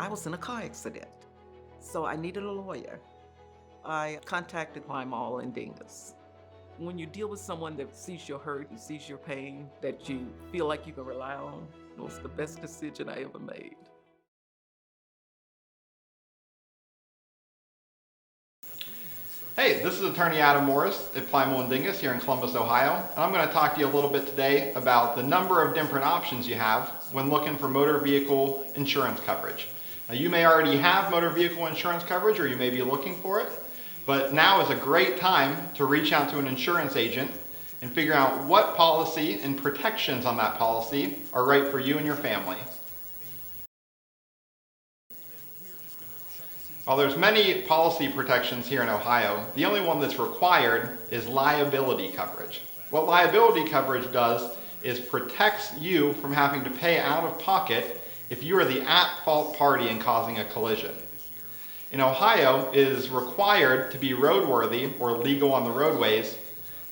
I was in a car accident, so I needed a lawyer. I contacted Plymale and Dingus. When you deal with someone that sees your hurt and sees your pain, that you feel like you can rely on, it was the best decision I ever made. Hey, this is Attorney Adam Morris at Plymale and Dingus here in Columbus, Ohio. And I'm going to talk to you a little bit today about the number of different options you have when looking for motor vehicle insurance coverage. Now, you may already have motor vehicle insurance coverage, or you may be looking for it, but now is a great time to reach out to an insurance agent and figure out what policy and protections on that policy are right for you and your family. While there's many policy protections here in Ohio, the only one that's required is liability coverage. What liability coverage does is protects you from having to pay out of pocket if you are the at-fault party in causing a collision. In Ohio, it is required to be roadworthy or legal on the roadways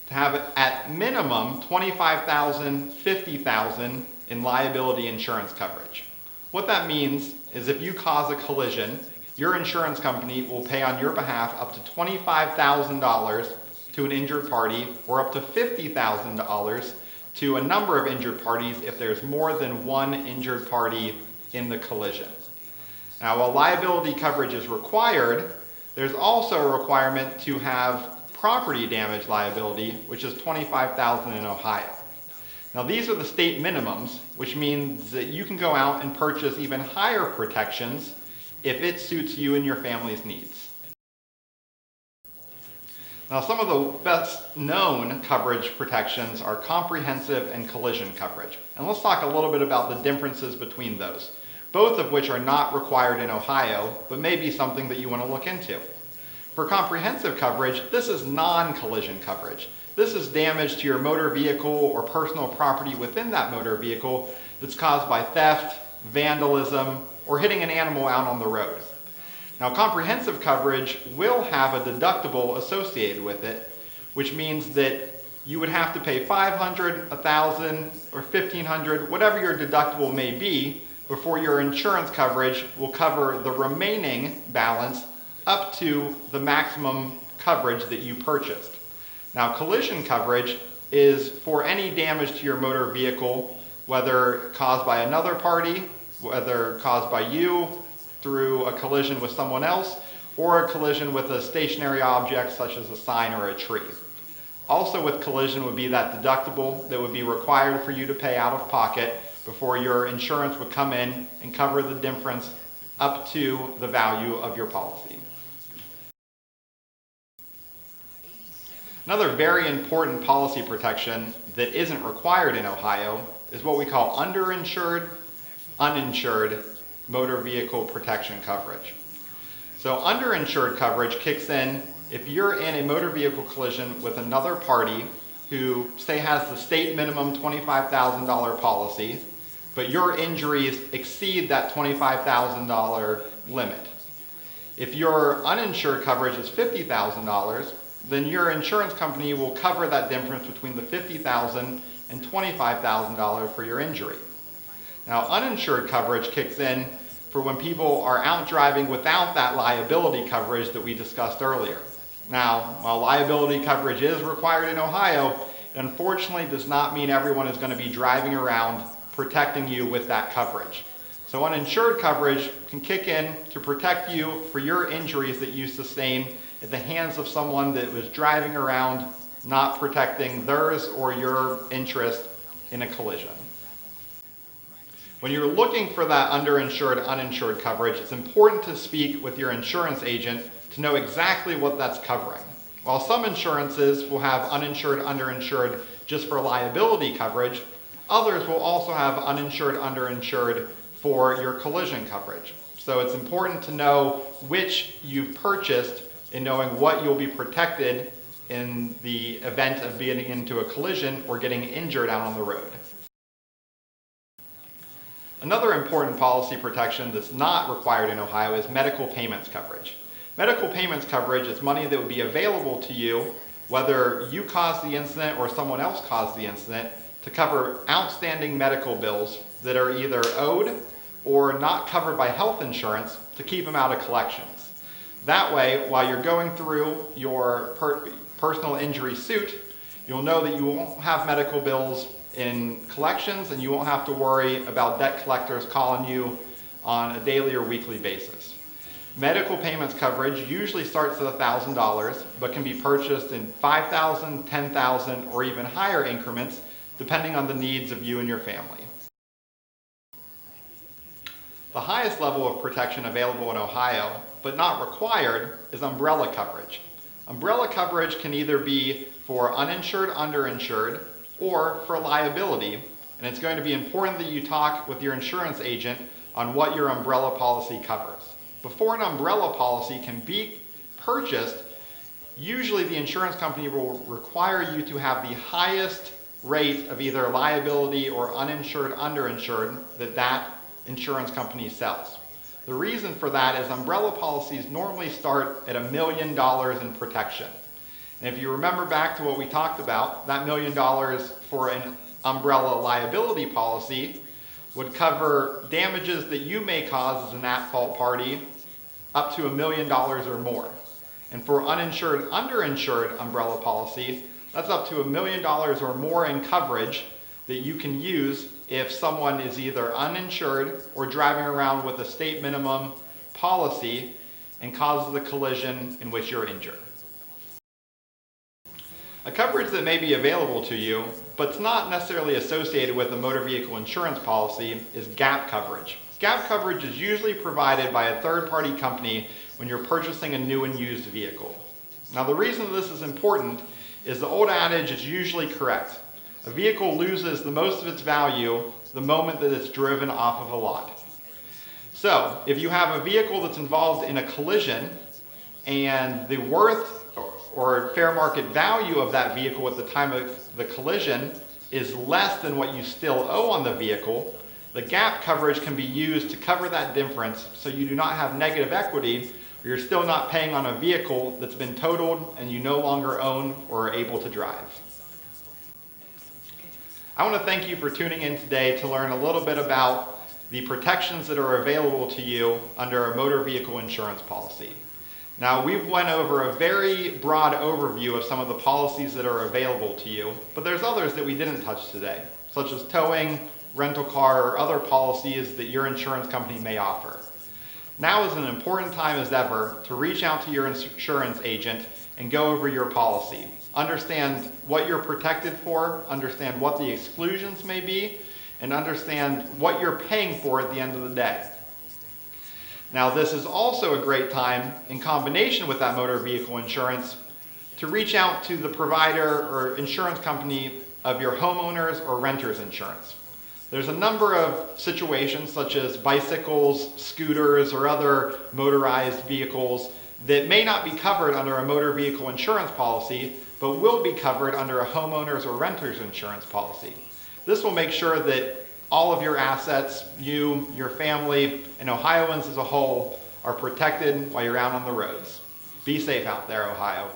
to have at minimum $25,000, $50,000 in liability insurance coverage. What that means is if you cause a collision, your insurance company will pay on your behalf up to $25,000 to an injured party, or up to $50,000 to a number of injured parties if there's more than one injured party in the collision. Now, while liability coverage is required, there's also a requirement to have property damage liability, which is $25,000 in Ohio. Now, these are the state minimums, which means that you can go out and purchase even higher protections if it suits you and your family's needs. Now, some of the best known coverage protections are comprehensive and collision coverage. And let's talk a little bit about the differences between those, both of which are not required in Ohio, but may be something that you want to look into. For comprehensive coverage, this is non-collision coverage. This is damage to your motor vehicle or personal property within that motor vehicle that's caused by theft, vandalism, or hitting an animal out on the road. Now, comprehensive coverage will have a deductible associated with it, which means that you would have to pay $500, $1,000, or $1,500, whatever your deductible may be, before your insurance coverage will cover the remaining balance up to the maximum coverage that you purchased. Now, collision coverage is for any damage to your motor vehicle, whether caused by another party, whether caused by you through a collision with someone else, or a collision with a stationary object such as a sign or a tree. Also with collision would be that deductible that would be required for you to pay out of pocket before your insurance would come in and cover the difference up to the value of your policy. Another very important policy protection that isn't required in Ohio is what we call underinsured, uninsured motor vehicle protection coverage. So underinsured coverage kicks in if you're in a motor vehicle collision with another party who, say, has the state minimum $25,000 policy, but your injuries exceed that $25,000 limit. If your uninsured coverage is $50,000, then your insurance company will cover that difference between the $50,000 and $25,000 for your injury. Now, uninsured coverage kicks in for when people are out driving without that liability coverage that we discussed earlier. Now, while liability coverage is required in Ohio, it unfortunately does not mean everyone is going to be driving around protecting you with that coverage. So uninsured coverage can kick in to protect you for your injuries that you sustain at the hands of someone that was driving around not protecting theirs or your interest in a collision. When you're looking for that underinsured, uninsured coverage, it's important to speak with your insurance agent to know exactly what that's covering. While some insurances will have uninsured, underinsured just for liability coverage, others will also have uninsured, underinsured for your collision coverage. So it's important to know which you've purchased in knowing what you'll be protected in the event of getting into a collision or getting injured out on the road. Another important policy protection that's not required in Ohio is medical payments coverage. Medical payments coverage is money that would be available to you whether you caused the incident or someone else caused the incident to cover outstanding medical bills that are either owed or not covered by health insurance to keep them out of collections. That way, while you're going through your personal injury suit, you'll know that you won't have medical bills in collections and you won't have to worry about debt collectors calling you on a daily or weekly basis. Medical payments coverage usually starts at $1,000, but can be purchased in $5,000, $10,000, or even higher increments, depending on the needs of you and your family. The highest level of protection available in Ohio, but not required, is umbrella coverage. Umbrella coverage can either be for uninsured, underinsured, or for liability, and it's going to be important that you talk with your insurance agent on what your umbrella policy covers. Before an umbrella policy can be purchased, usually the insurance company will require you to have the highest rate of either liability or uninsured, underinsured that insurance company sells. The reason for that is umbrella policies normally start at $1 million in protection. And if you remember back to what we talked about, that $1 million for an umbrella liability policy would cover damages that you may cause as an at-fault party up to $1 million or more. And for uninsured, underinsured umbrella policy, that's up to $1 million or more in coverage that you can use if someone is either uninsured or driving around with a state minimum policy and causes the collision in which you're injured. A coverage that may be available to you, but it's not necessarily associated with a motor vehicle insurance policy, is gap coverage. Gap coverage is usually provided by a third-party company when you're purchasing a new and used vehicle. Now, the reason this is important is the old adage is usually correct. A vehicle loses the most of its value the moment that it's driven off of a lot. So, if you have a vehicle that's involved in a collision and the worth or fair market value of that vehicle at the time of the collision is less than what you still owe on the vehicle, the gap coverage can be used to cover that difference so you do not have negative equity, or you're still not paying on a vehicle that's been totaled and you no longer own or are able to drive. I want to thank you for tuning in today to learn a little bit about the protections that are available to you under a motor vehicle insurance policy. Now, we've went over a very broad overview of some of the policies that are available to you, but there's others that we didn't touch today, such as towing, rental car, or other policies that your insurance company may offer. Now is an important time as ever to reach out to your insurance agent and go over your policy. Understand what you're protected for, understand what the exclusions may be, and understand what you're paying for at the end of the day. Now, this is also a great time, in combination with that motor vehicle insurance, to reach out to the provider or insurance company of your homeowners or renters insurance. There's a number of situations, such as bicycles, scooters, or other motorized vehicles that may not be covered under a motor vehicle insurance policy, but will be covered under a homeowners or renters insurance policy. This will make sure that all of your assets, you, your family, and Ohioans as a whole are protected while you're out on the roads. Be safe out there, Ohio.